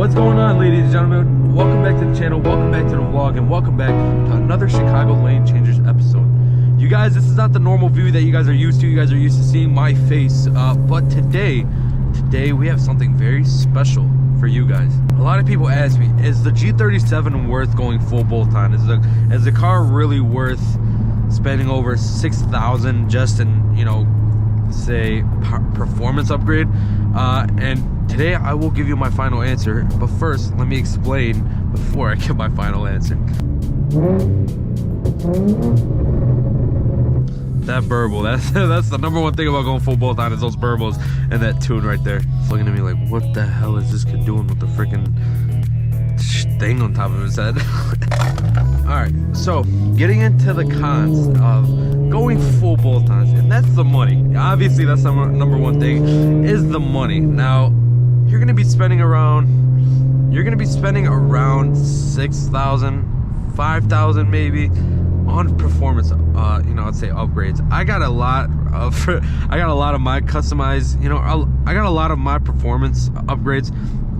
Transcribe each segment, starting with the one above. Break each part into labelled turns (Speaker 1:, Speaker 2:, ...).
Speaker 1: What's going on, ladies and gentlemen? Welcome back to the channel, welcome back to the vlog, and welcome back to another Chicago Lane Changers episode. You guys, this is not the normal view that you guys are used to. You guys are used to seeing my face, but today we have something very special for you guys. A lot of people ask me, is the G37 worth going full bolt on? Is the car really worth spending over $6,000 just in, you know, say performance upgrade? And today I will give you my final answer, but first let me explain before I give my final answer. That burble, that's the number one thing about going full bolt on, is those burbles and that tune right there. It's looking at me like, what the hell is this kid doing with the freaking thing on top of his head? Alright, so getting into the cons of going full bolt-ons, and that's the money. Obviously that's the number one thing, is the money. Now you're gonna be spending around $6,000, $5,000 maybe on performance, you know, I'd say upgrades. I got a lot of my customized, you know, I got a lot of my performance upgrades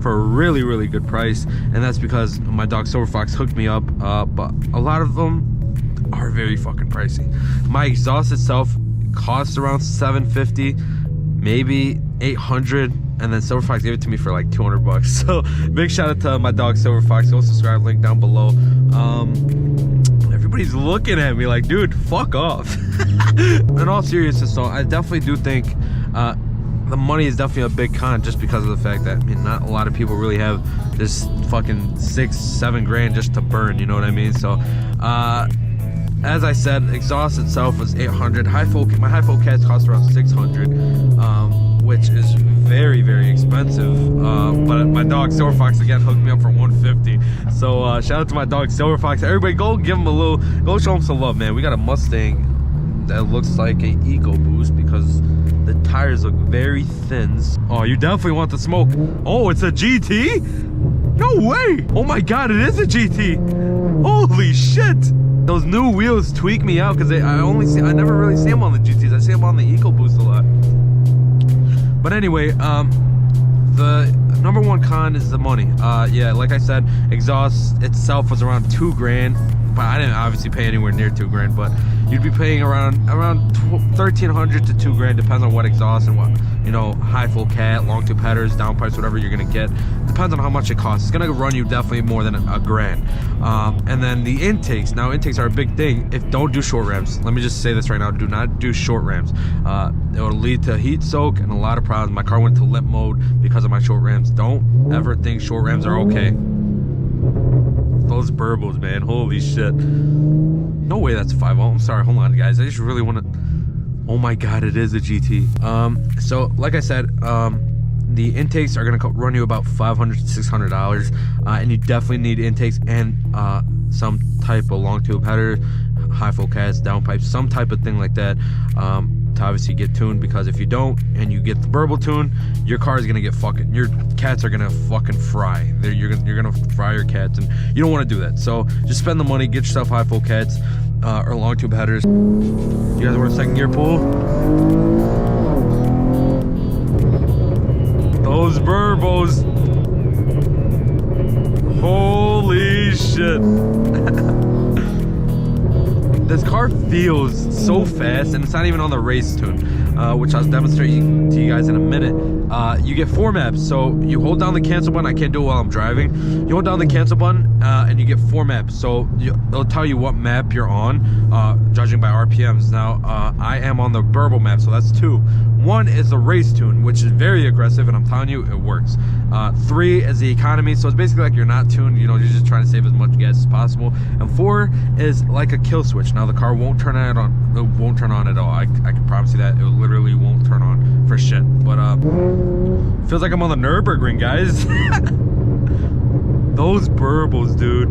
Speaker 1: for a really good price, and that's because my dog Silver Fox hooked me up, but a lot of them are very fucking pricey. My exhaust itself costs around $750, maybe $800, and then Silver Fox gave it to me for like $200. So big shout out to my dog Silver Fox. Go subscribe, link down below. Everybody's looking at me like, dude, fuck off. In all seriousness, so I definitely do think the money is definitely a big con, just because of the fact that, I mean, not a lot of people really have this fucking $6-7 grand just to burn, you know what I mean? So as I said, exhaust itself was $800. My high flow cats cost around $600, which is very expensive. But my dog Silver Fox again hooked me up for $150. So shout out to my dog Silver Fox. Everybody go give him go show him some love, man. We got a Mustang that looks like a EcoBoost because the tires look very thin. Oh, you definitely want the smoke. Oh, it's a GT? No way. Oh my god, it is a GT. Holy shit. Those new wheels tweak me out, because I never really see them on the GTs. I see them on the EcoBoost a lot. But anyway, the number one con is the money. Yeah, like I said, exhaust itself was around $2 grand, but I didn't obviously pay anywhere near $2 grand. But you'd be paying around $1,300 to $2 grand, depends on what exhaust and what, you know, high full cat, long tube headers, downpipes, whatever you're gonna get. Depends on how much it costs. It's gonna run you definitely more than a grand. And then the intakes. Now intakes are a big thing. Don't do short rams. Let me just say this right now. Do not do short rams. It will lead to heat soak and a lot of problems. My car went to limp mode because of my short rams. Don't ever think short rams are okay. Those burbles, man, holy shit. No way that's a 5.0. I'm sorry, hold on guys, I just really want to. Oh my god, it is a GT. So like I said, the intakes are gonna run you about $500 to $600, and you definitely need intakes and some type of long tube header, high flow cats, downpipes, some type of thing like that, to obviously get tuned. Because if you don't and you get the burble tune, your car is gonna get your cats are gonna fucking fry. You're gonna fry your cats, and you don't want to do that. So just spend the money, get yourself high flow cats, or long tube headers. You guys want a second gear pull? Those burbos. Holy shit. This car feels so fast, and it's not even on the race tune, which I'll demonstrate to you guys in a minute. You get 4 maps, so you hold down the cancel button. I can't do it while I'm driving. You hold down the cancel button, and you get 4 maps. So they'll tell you what map you're on, judging by RPMs. Now, I am on the burble map, so that's 2. 1 is the race tune, which is very aggressive, and I'm telling you, it works. 3 is the economy, so it's basically like you're not tuned, you know, you're just trying to save as much gas as possible. And 4 is like a kill switch. Now the car won't turn on at all. I can promise you that. It literally won't turn on for shit. But feels like I'm on the Nürburgring, guys. Those burbles, dude,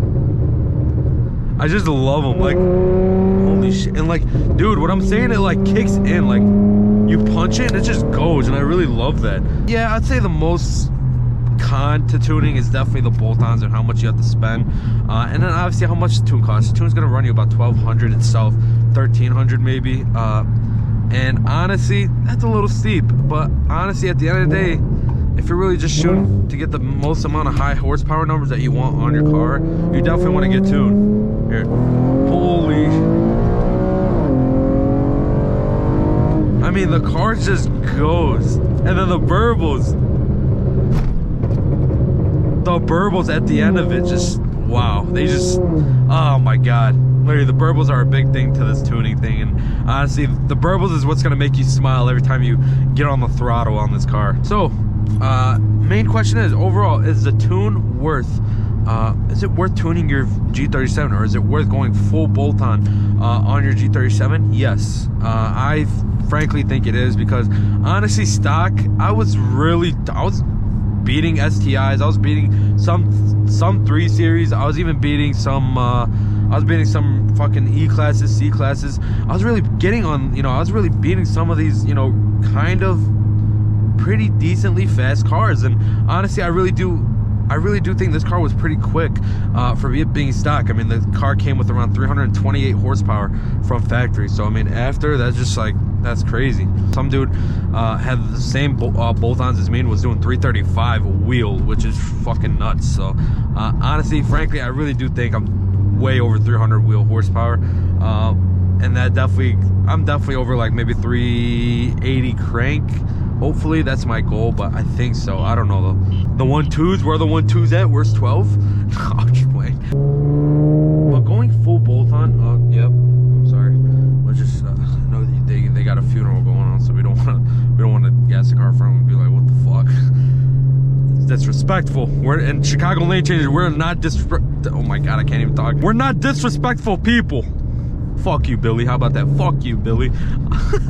Speaker 1: I just love them. Like, holy shit. And like, dude, what I'm saying, it like kicks in, like you punch it and it just goes, and I really love that. Yeah, I'd say the most con to tuning is definitely the bolt-ons and how much you have to spend, and then obviously how much the tune costs. The tune's gonna run you about $1,200 itself, $1,300 maybe, and honestly that's a little steep. But honestly, at the end of the day, if you're really just shooting to get the most amount of high horsepower numbers that you want on your car, you definitely want to get tuned. Here, holy, I mean, the car just goes. And then the burbles at the end of it, just wow, they just, oh my god, literally the burbles are a big thing to this tuning thing. And honestly, the burbles is what's gonna make you smile every time you get on the throttle on this car. So main question is, overall, is the tune worth is it worth tuning your G37, or is it worth going full bolt-on your G37? Yes, I frankly think it is, because honestly, stock, I was beating STIs, I was beating some 3 series, I was even beating some fucking E classes, C classes. I was really getting on, I was really beating some of these, kind of pretty decently fast cars. And honestly, I really do think this car was pretty quick for it being stock. I mean, the car came with around 328 horsepower from factory. So I mean, after that's just like, that's crazy. Some dude had the same bolt-ons as me and was doing 335 wheel, which is fucking nuts. So honestly, frankly, I really do think I'm way over 300 wheel horsepower, and that I'm definitely over like maybe 380 crank. Hopefully that's my goal, but I think so. I don't know though. The 1.2s, where are the 1.2s at? Where's 12? No, I'm just playing. But going full bolt-on, yep, I'm sorry. Let's just know that they got a funeral going on, so we don't want to gas the car in front and be like, what the fuck? It's disrespectful. We're in Chicago lane changes. We're not oh my god, I can't even talk. We're not disrespectful people. Fuck you, Billy. How about that? Fuck you, Billy.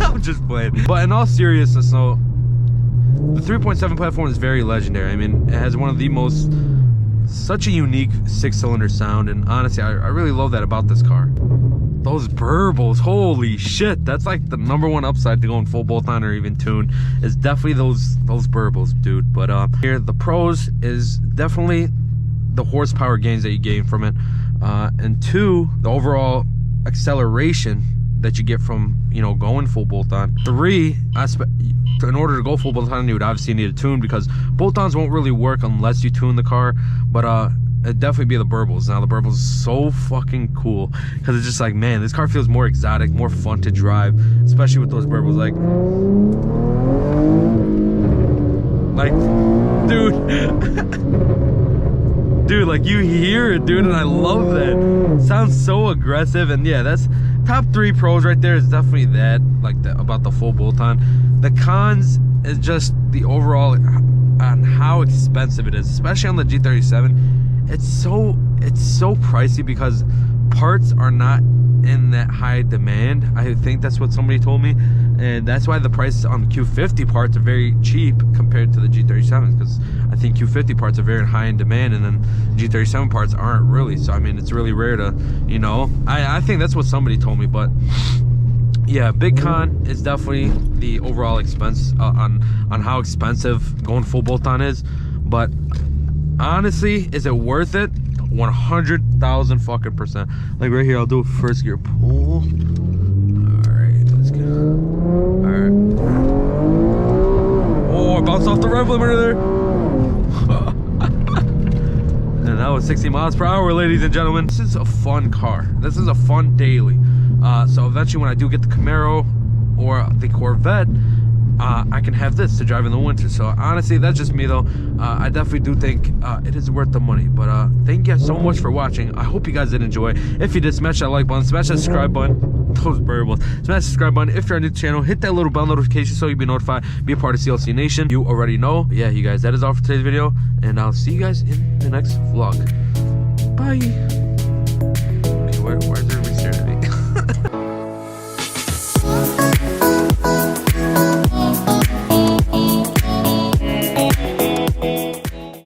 Speaker 1: I'm just playing. But in all seriousness, though, the 3.7 platform is very legendary. I mean, it has one of the such a unique 6-cylinder sound, and honestly, I really love that about this car. Those burbles, holy shit, that's like the #1 upside to going full bolt-on or even tune, is definitely those burbles, dude. But here, the pros is definitely the horsepower gains that you gain from it, and 2, the overall acceleration that you get from going full bolt-on. 3, in order to go full bolt-on, you would obviously need a tune, because bolt-ons won't really work unless you tune the car. But it'd definitely be the burbles. Now the burbles is so fucking cool, because it's just like, man, this car feels more exotic, more fun to drive, especially with those burbles. Like dude dude, like, you hear it, dude, and I love that. It sounds so aggressive. And yeah, that's top 3 pros right there, is definitely that, like, about the full bolt-on. The cons is just the overall on how expensive it is, especially on the G37. It's so pricey, because parts are not in that high demand. I think that's what somebody told me, and that's why the prices on Q50 parts are very cheap compared to the G37s, because I think Q50 parts are very high in demand, and then G37 parts aren't really. So I mean, it's really rare to, I think that's what somebody told me. But yeah, big con is definitely the overall expense on how expensive going full bolt-on is. But honestly, is it worth it? 100,000 fucking %. Like right here, I'll do a first gear pull. All right, let's go. All right. Oh, I bounced off the rev limiter there. And that was 60 miles per hour, ladies and gentlemen. This is a fun car. This is a fun daily. So eventually, when I do get the Camaro or the Corvette, I can have this to drive in the winter. So honestly, that's just me though. I definitely do think it is worth the money. But thank you guys so much for watching. I hope you guys did enjoy. If you did, smash that like button, smash that subscribe button. Those burbles. Smash the subscribe button if you're new to the channel. Hit that little bell notification so you'll be notified. Be a part of CLC Nation. You already know. But yeah, you guys, that is all for today's video, and I'll see you guys in the next vlog. Bye. Okay, where's it?